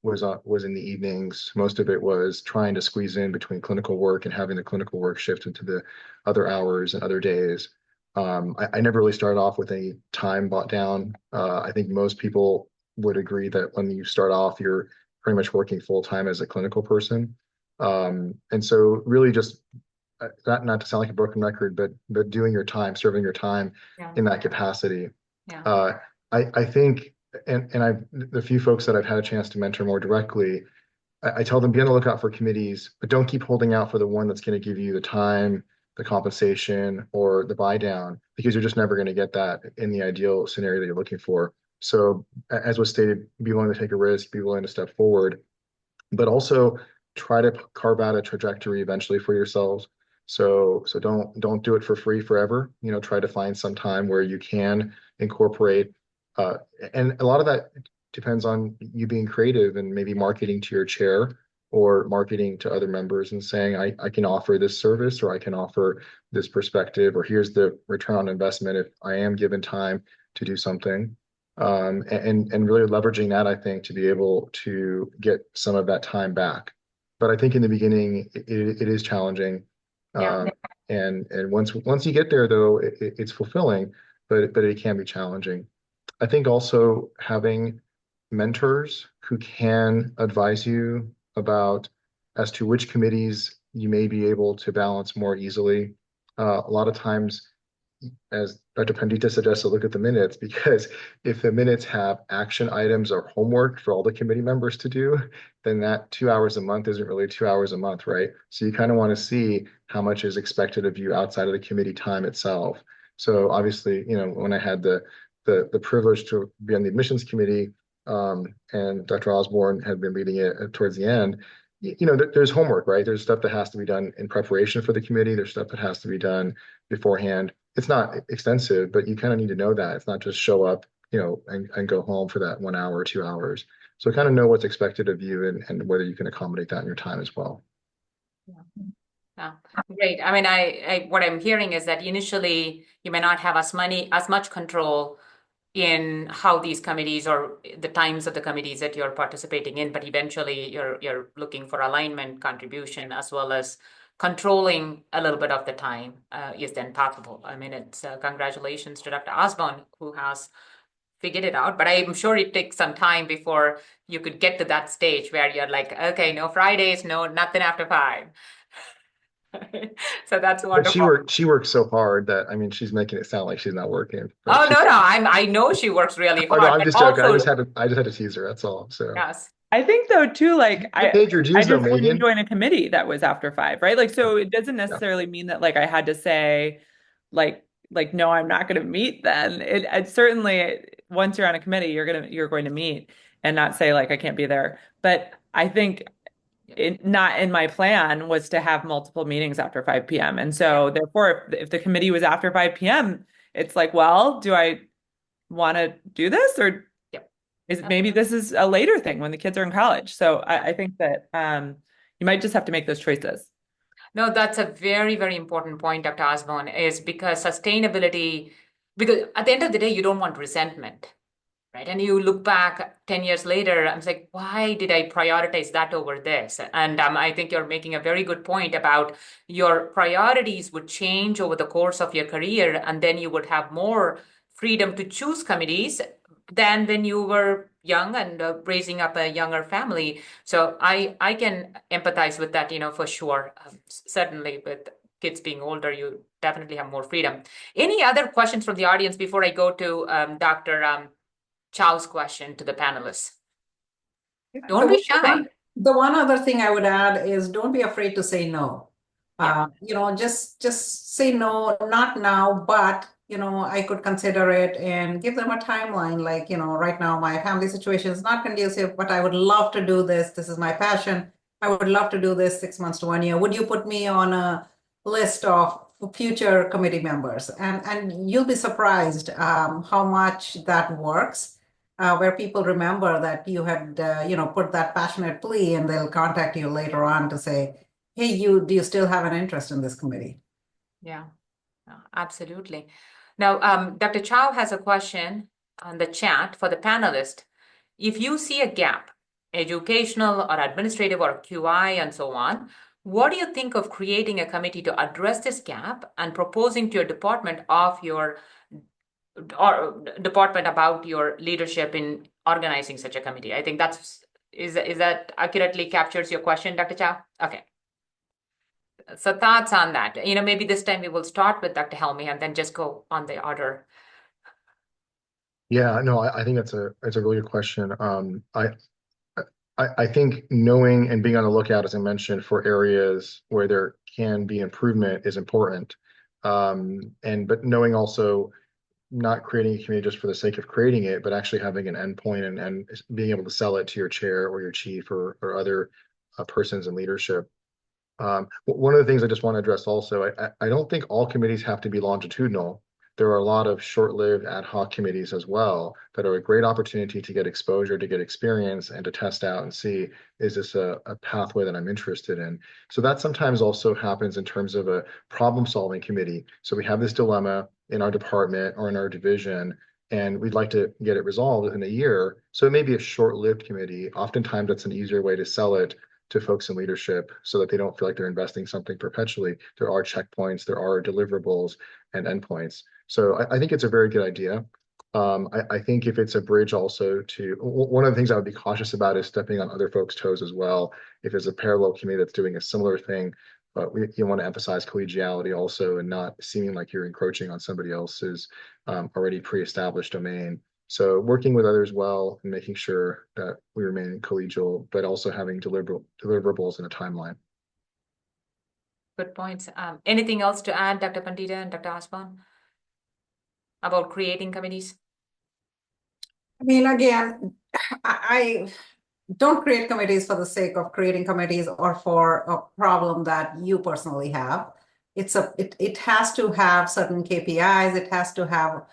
in the evenings. Most of it was trying to squeeze in between clinical work and having the clinical work shift into the other hours and other days. I never really started off with any time bought down. I think most people would agree that when you start off, you're pretty much working full time as a clinical person. And so really just not to sound like a broken record, but doing your time, serving your time Yeah. in that capacity. Yeah. I think, and the few folks that I've had a chance to mentor more directly, I tell them be on the lookout for committees, but don't keep holding out for the one that's going to give you the time, the compensation, or the buy down, because you're just never going to get that in the ideal scenario that you're looking for. So, as was stated, be willing to take a risk, be willing to step forward, but also try to carve out a trajectory eventually for yourselves. So don't do it for free forever. You know, try to find some time where you can incorporate, and a lot of that depends on you being creative and maybe marketing to your chair or marketing to other members and saying, I can offer this service, or I can offer this perspective, or here's the return on investment if I am given time to do something. And really leveraging that, I think, to be able to get some of that time back. But I think in the beginning, it is challenging. Yeah. And once you get there, though, it's fulfilling, but it can be challenging. I think also having mentors who can advise you about as to which committees you may be able to balance more easily. A lot of times, as Dr. Pandita suggests, to look at the minutes, because if the minutes have action items or homework for all the committee members to do, then that 2 hours a month isn't really 2 hours a month, right? So you kind of want to see how much is expected of you outside of the committee time itself. So obviously, you know, when I had the privilege to be on the admissions committee, and Dr. Osborn had been leading it towards the end, you know, there's homework, right? There's stuff that has to be done in preparation for the committee. There's stuff that has to be done beforehand. It's not extensive, but you kind of need to know that. It's not just show up, you know, and go home for that 1 hour or 2 hours. So kind of know what's expected of you and whether you can accommodate that in your time as well. Yeah. Great. I mean, what I'm hearing is that initially you may not have as much control in how these committees or the times of the committees that you're participating in, but eventually you're looking for alignment, contribution, as well as controlling a little bit of the time is then possible. I mean, it's congratulations to Dr. Osborn, who has figured it out, but I'm sure it takes some time before you could get to that stage where you're like, okay, no Fridays, no, nothing after 5. So that's But wonderful. she works so hard that, I mean, she's making it sound like she's not working. Oh, no, I know she works really Oh hard, no, I'm but just joking. also, I just had to tease her. That's all. So yes. I think though too, like you paid your I dues though, just wouldn't Megan. join a committee that was after 5, right? Like, so it doesn't necessarily mean that like I had to say like no, I'm not going to meet then. It certainly, once you're on a committee, you're going to meet and not say like I can't be there. But I think not in my plan was to have multiple meetings after 5 p.m. And so therefore, if the committee was after 5 p.m., it's like, well, do I want to do this, or maybe this is a later thing when the kids are in college? So I think that you might just have to make those choices. No, that's a very, very important point, Dr. Osborn, is because sustainability, because at the end of the day, you don't want resentment, right? And you look back 10 years later, I'm like, why did I prioritize that over this? And I think you're making a very good point about your priorities would change over the course of your career, and then you would have more freedom to choose committees than when you were young and raising up a younger family. So I can empathize with that, for sure. Certainly with kids being older, you definitely have more freedom. Any other questions from the audience before I go to Dr. Chow's question to the panelists? Don't be shy. The one other thing I would add is don't be afraid to say no. Yeah. Just say no, not now, but I could consider it and give them a timeline. Like, right now my family situation is not conducive, but I would love to do this. This is my passion. I would love to do this 6 months to 1 year. Would you put me on a list of future committee members? And you'll be surprised how much that works, where people remember that you had, put that passionate plea, and they'll contact you later on to say, hey, do you still have an interest in this committee? Yeah, absolutely. Now, Dr. Chow has a question on the chat for the panelist. If you see a gap, educational or administrative or QI and so on, what do you think of creating a committee to address this gap and proposing to your department about your leadership in organizing such a committee? I think is that accurately captures your question, Dr. Chow? Okay. So thoughts on that? Maybe this time we will start with Dr. Helmy and then just go on the order. Yeah, no, I think it's a really good question. I think knowing and being on the lookout, as I mentioned, for areas where there can be improvement is important. But knowing also not creating a committee just for the sake of creating it, but actually having an endpoint and being able to sell it to your chair or your chief or other persons in leadership. One of the things I just want to address also, I don't think all committees have to be longitudinal. There are a lot of short-lived ad hoc committees as well that are a great opportunity to get exposure, to get experience, and to test out and see, is this a pathway that I'm interested in? So that sometimes also happens in terms of a problem-solving committee. So we have this dilemma in our department or in our division, and we'd like to get it resolved within a year. So it may be a short-lived committee. Oftentimes, that's an easier way to sell it to folks in leadership so that they don't feel like they're investing something perpetually. There are checkpoints, there are deliverables and endpoints. So I think it's a very good idea. I think if it's a bridge also to, one of the things I would be cautious about is stepping on other folks' toes as well. If there's a parallel committee that's doing a similar thing, but you want to emphasize collegiality also and not seeming like you're encroaching on somebody else's already pre-established domain. So working with others well and making sure that we remain collegial, but also having deliverables in a timeline. Good points. Anything else to add, Dr. Pandita and Dr. Osborn, about creating committees? I mean, again, I don't create committees for the sake of creating committees or for a problem that you personally have. It has to have certain KPIs. It has to have,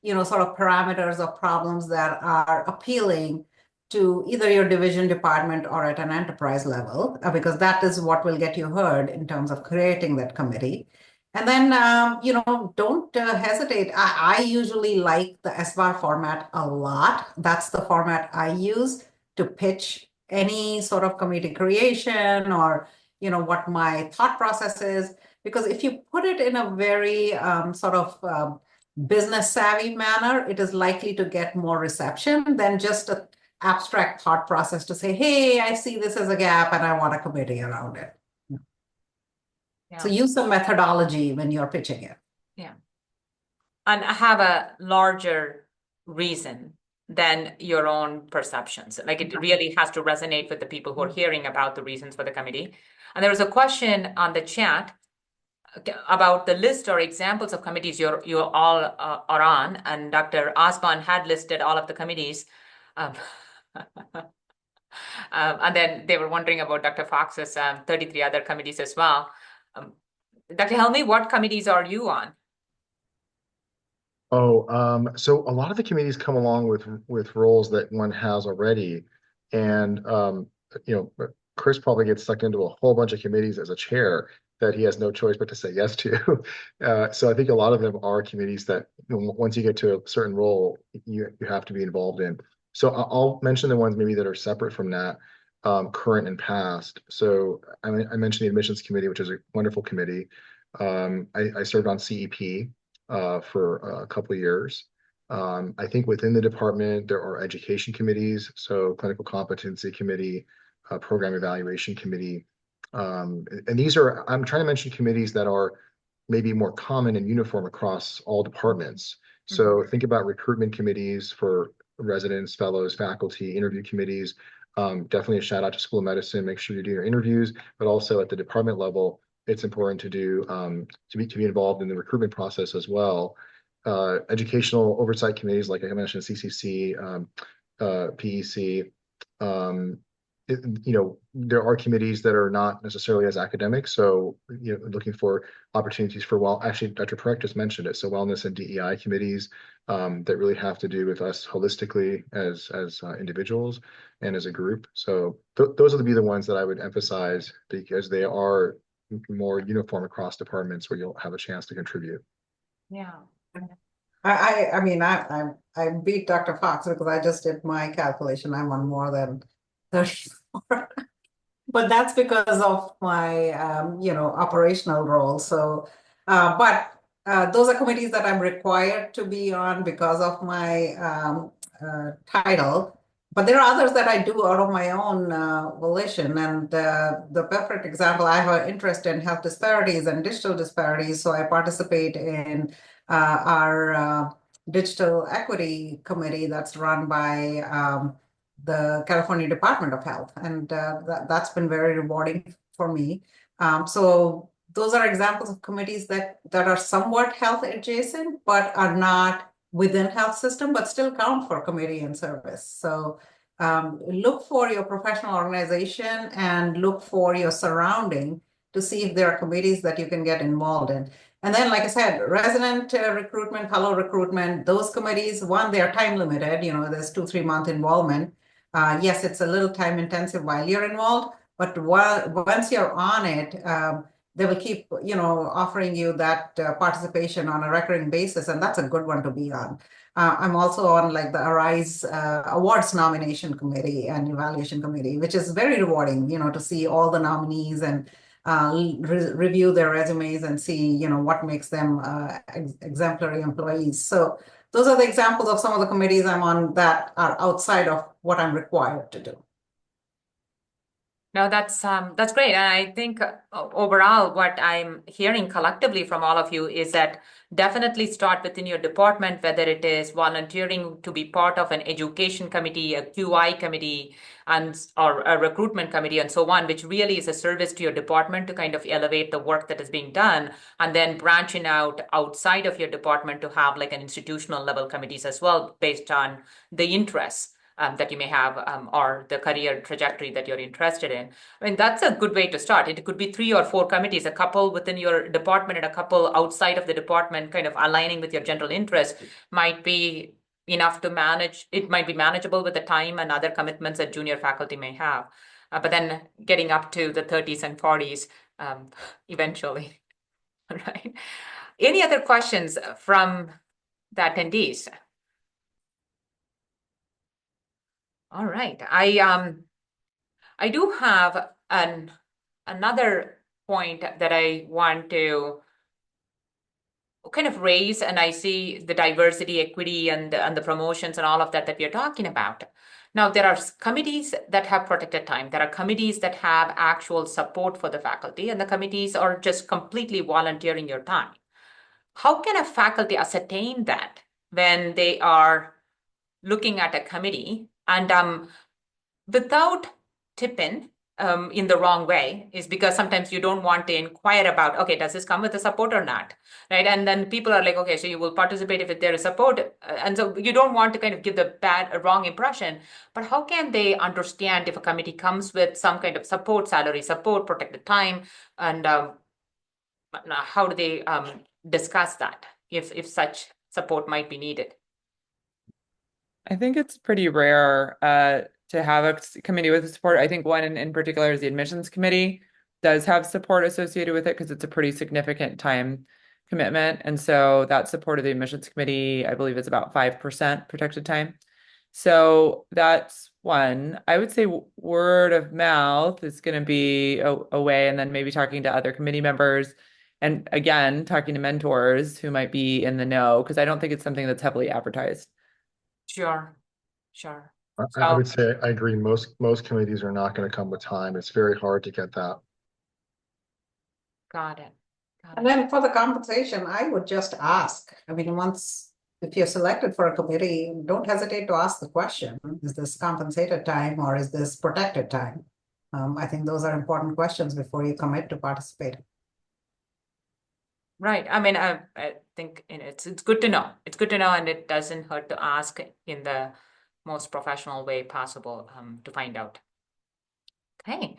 sort of parameters of problems that are appealing to either your division, department, or at an enterprise level, because that is what will get you heard in terms of creating that committee. And then, don't hesitate. I usually like the SBAR format a lot. That's the format I use to pitch any sort of committee creation or, what my thought process is. Because if you put it in a very sort of business savvy manner, it is likely to get more reception than just an abstract thought process to say, hey, I see this as a gap and I want a committee around it. Yeah. So use some methodology when you're pitching it. Yeah. And have a larger reason than your own perceptions. Like it really has to resonate with the people who are hearing about the reasons for the committee. And there was a question on the chat about the list or examples of committees you all are on. And Dr. Osborn had listed all of the committees. And then they were wondering about Dr. Fox's 33 other committees as well. Dr. Helmy, what committees are you on? So a lot of the committees come along with roles that one has already. And, Chris probably gets sucked into a whole bunch of committees as a chair that he has no choice but to say yes to. So I think a lot of them are committees that once you get to a certain role, you have to be involved in. So I'll mention the ones maybe that are separate from that, current and past. So I mentioned the admissions committee, which is a wonderful committee. I served on CEP for a couple of years. I think within the department, there are education committees, so clinical competency committee, program evaluation committee. And these are, I'm trying to mention committees that are maybe more common and uniform across all departments. So think about recruitment committees for residents, fellows, faculty, interview committees. Definitely a shout out to School of Medicine. Make sure you do your interviews, but also at the department level, it's important to do to be involved in the recruitment process as well. educational oversight committees, like I mentioned, CCC, PEC. There are committees that are not necessarily as academic. So, looking for opportunities for, well, actually, Dr. Parekh just mentioned it. So wellness and DEI committees that really have to do with us holistically as individuals and as a group. So those would be the ones that I would emphasize because they are more uniform across departments where you'll have a chance to contribute. Yeah. I mean, I beat Dr. Fox because I just did my calculation. I'm on more than 34. But that's because of my, operational role. So, but those are committees that I'm required to be on because of my title. But there are others that I do out of my own volition. And the perfect example, I have an interest in health disparities and digital disparities. So I participate in our digital equity committee that's run by the California Department of Health. And that's been very rewarding for me. So those are examples of committees that are somewhat health adjacent, but are not within health system, but still count for committee and service. So look for your professional organization and look for your surrounding to see if there are committees that you can get involved in. And then, like I said, resident recruitment, fellow recruitment, those committees, one, they are time limited, there's 2-3 month involvement. Yes, it's a little time intensive while you're involved, but once you're on it, they will keep, offering you that participation on a recurring basis, and that's a good one to be on. I'm also on like the Arise Awards nomination committee and evaluation committee, which is very rewarding, to see all the nominees and review their resumes and see, what makes them exemplary employees. So those are the examples of some of the committees I'm on that are outside of what I'm required to do. No, that's great. And I think overall, what I'm hearing collectively from all of you is that definitely start within your department, whether it is volunteering to be part of an education committee, a QI committee, or a recruitment committee, and so on, which really is a service to your department to kind of elevate the work that is being done, and then branching out outside of your department to have like an institutional level committees as well, based on the interests that you may have or the career trajectory that you're interested in. I mean, that's a good way to start. It could be 3 or 4 committees, a couple within your department and a couple outside of the department, kind of aligning with your general interest might be enough to manage. It might be manageable with the time and other commitments that junior faculty may have. But then getting up to the 30s and 40s eventually, right? Any other questions from the attendees? All right. I do have another point that I want to kind of raise, and I see the diversity, equity, and the promotions and all of that we are talking about. Now, there are committees that have protected time. There are committees that have actual support for the faculty, and the committees are just completely volunteering your time. How can a faculty ascertain that when they are looking at a committee? And without tipping in the wrong way, is because sometimes you don't want to inquire about, okay, does this come with the support or not, right? And then people are like, okay, so you will participate if there is support. And so you don't want to kind of give the wrong impression. But how can they understand if a committee comes with some kind of support, salary support, protected time, and how do they discuss that if such support might be needed? I think it's pretty rare to have a committee with support. I think one in particular is the admissions committee does have support associated with it because it's a pretty significant time commitment. And so that support of the admissions committee, I believe, is about 5% protected time. So that's one. I would say word of mouth is going to be a way, and then maybe talking to other committee members. And again, talking to mentors who might be in the know, because I don't think it's something that's heavily advertised. Sure. I would say I agree. Most committees are not going to come with time. It's very hard to get that. Got it. And then for the compensation, I would just ask. I mean, if you're selected for a committee, don't hesitate to ask the question, is this compensated time or is this protected time? I think those are important questions before you commit to participating. Right. I mean, I think it's good to know. It's good to know, and it doesn't hurt to ask in the most professional way possible to find out. Okay.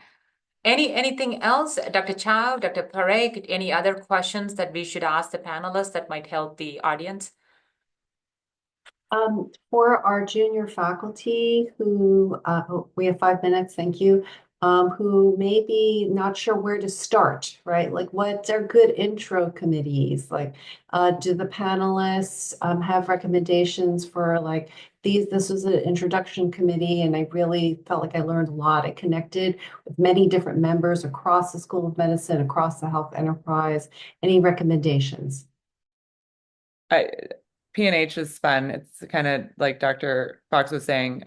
Anything else, Dr. Chow, Dr. Parekh, any other questions that we should ask the panelists that might help the audience? For our junior faculty who, we have 5 minutes, thank you, who may be not sure where to start, right? Like what are good intro committees? Like, do the panelists have recommendations for like this was an introduction committee and I really felt like I learned a lot. I connected with many different members across the School of Medicine, across the health enterprise. Any recommendations? P&H is fun. It's kind of like Dr. Fox was saying.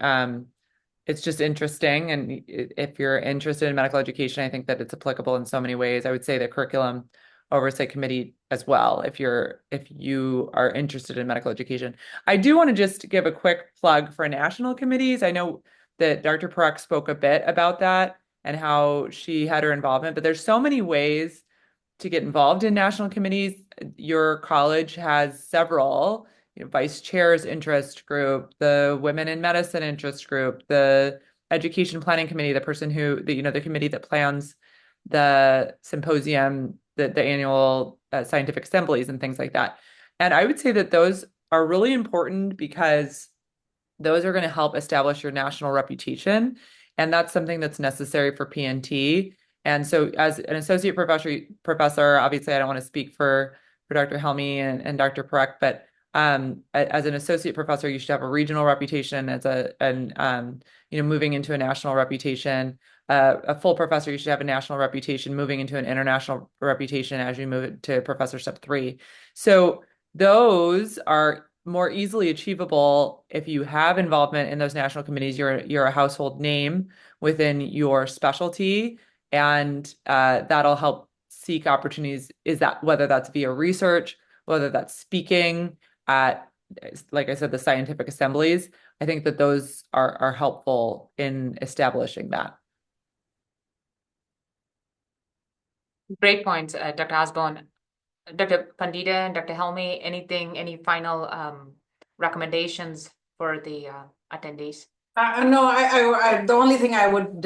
It's just interesting. And if you're interested in medical education, I think that it's applicable in so many ways. I would say the curriculum oversight committee as well, if you are interested in medical education. I do want to just give a quick plug for national committees. I know that Dr. Parekh spoke a bit about that and how she had her involvement, but there's so many ways to get involved in national committees. Your college has several, vice chair's interest group, the women in medicine interest group, the education planning committee, the committee that plans the symposium, the annual scientific assemblies and things like that. And I would say that those are really important because those are going to help establish your national reputation. And that's something that's necessary for PNT. And so as an associate professor, obviously I don't want to speak for Dr. Helmy and Dr. Parekh, but as an associate professor, you should have a regional reputation moving into a national reputation. A full professor, you should have a national reputation, moving into an international reputation as you move to professorship 3. So those are more easily achievable if you have involvement in those national committees. You're a household name within your specialty, and that'll help seek opportunities. Whether that's via research, whether that's speaking at, like I said, the scientific assemblies. I think that those are helpful in establishing that. Great points, Dr. Osborn. Dr. Pandita and Dr. Helmy, any final recommendations for the attendees? No, the only thing I would,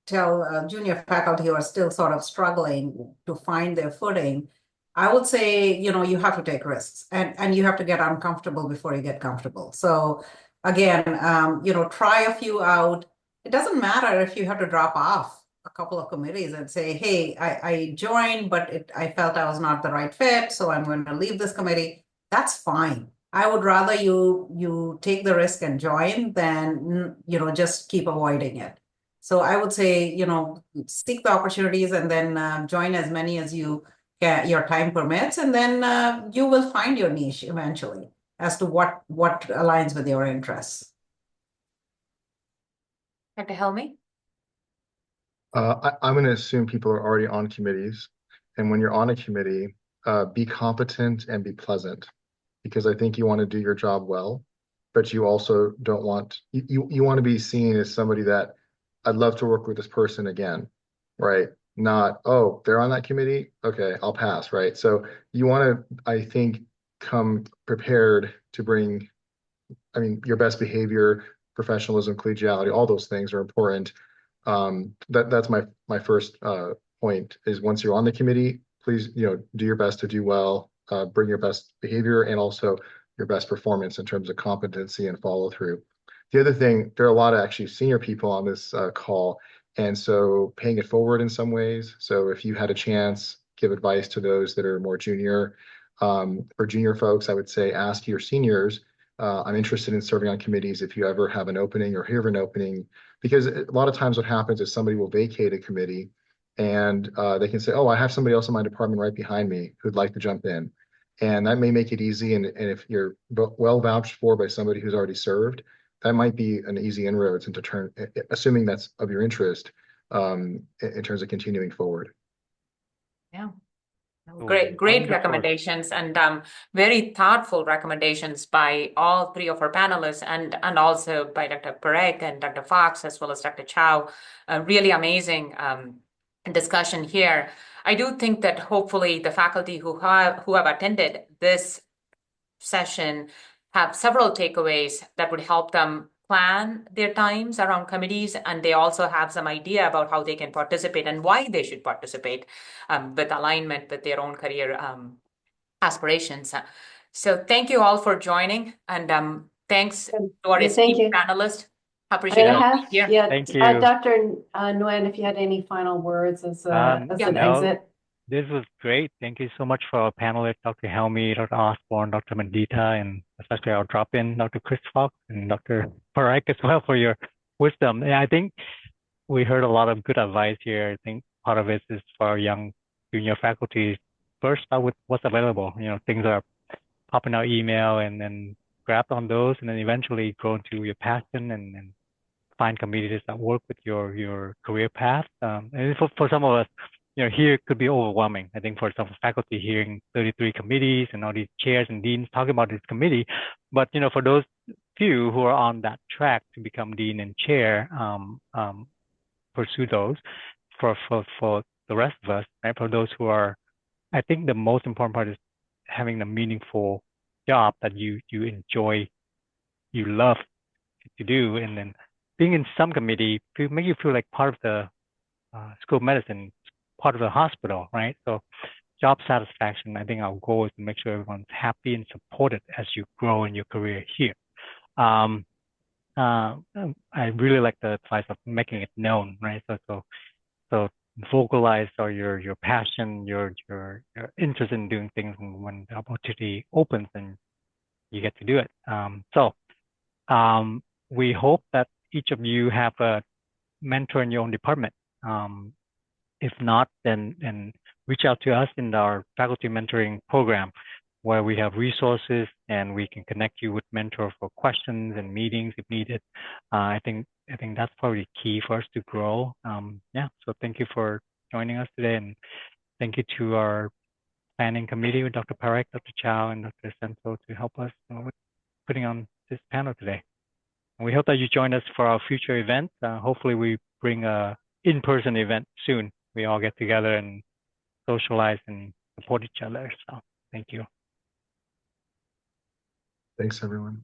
tell junior faculty who are still sort of struggling to find their footing, I would say, you have to take risks and you have to get uncomfortable before you get comfortable. So again, try a few out. It doesn't matter if you have to drop off a couple of committees and say, hey, I joined, but I felt I was not the right fit, so I'm going to leave this committee. That's fine. I would rather you take the risk and join than, just keep avoiding it. So I would say, seek the opportunities and then join as many as your time permits, and then you will find your niche eventually as to what aligns with your interests. Dr. Helmy? I'm going to assume people are already on committees. And when you're on a committee, be competent and be pleasant, because I think you want to do your job well, but you also don't want, you want to be seen as somebody that I'd love to work with this person again, right? Not, oh, they're on that committee. Okay, I'll pass, right? So you want to, I think, come prepared to bring, your best behavior, professionalism, collegiality, all those things are important. That's my first point is once you're on the committee, please, do your best to do well, bring your best behavior and also your best performance in terms of competency and follow through. The other thing, there are a lot of actually senior people on this call, and so paying it forward in some ways. So if you had a chance, give advice to those that are more junior. For junior folks, I would say ask your seniors, I'm interested in serving on committees if you ever have an opening or hear of an opening, because a lot of times what happens is somebody will vacate a committee and they can say, oh, I have somebody else in my department right behind me who'd like to jump in. And that may make it easy. And if you're well vouched for by somebody who's already served, that might be an easy inroads into assuming that's of your interest in terms of continuing forward. Yeah. Great recommendations and very thoughtful recommendations by all three of our panelists and also by Dr. Parekh and Dr. Fox as well as Dr. Chow. Really amazing discussion here. I do think that hopefully the faculty who have attended this session have several takeaways that would help them plan their times around committees, and they also have some idea about how they can participate and why they should participate with alignment with their own career aspirations. So thank you all for joining, and thanks to our Yeah, thank esteemed you. panelists. Appreciate And I you have, being here. Thank you. Dr. Nguyen, if you had any final words as an No, exit. this was great. Thank you so much for our panelists, Dr. Helmy, Dr. Osborn, Dr. Pandita, and especially our drop-in, Dr. Chris Fox, and Dr. Parekh as well for your wisdom. And I think we heard a lot of good advice here. I think part of it is for our young junior faculty. First, start with what's available. Things are popping out email, and then grab on those, and then eventually grow into your passion and find communities that work with your career path. And for some of us, here it could be overwhelming. I think for some faculty hearing 33 committees and all these chairs and deans talking about this committee, but for those few who are on that track to become dean and chair, pursue those. For the rest of us, right? For those who are, I think the most important part is having a meaningful job that you enjoy, you love to do, and then being in some committee make you feel like part of the School of Medicine, part of the hospital, right? So job satisfaction, I think our goal is to make sure everyone's happy and supported as you grow in your career here. I really like the advice of making it known, right? So vocalize or your passion, your interest in doing things, and when the opportunity opens, then you get to do it. We hope that each of you have a mentor in your own department. If not, then reach out to us in our faculty mentoring program, where we have resources and we can connect you with mentors for questions and meetings if needed. I think that's probably key for us to grow. So thank you for joining us today, and thank you to our planning committee with Dr. Parekh, Dr. Chow, and Dr. Sento to help us with putting on this panel today. And we hope that you join us for our future events. Hopefully we bring a in-person event soon. We all get together and socialize and support each other. So thank you. Thanks, everyone.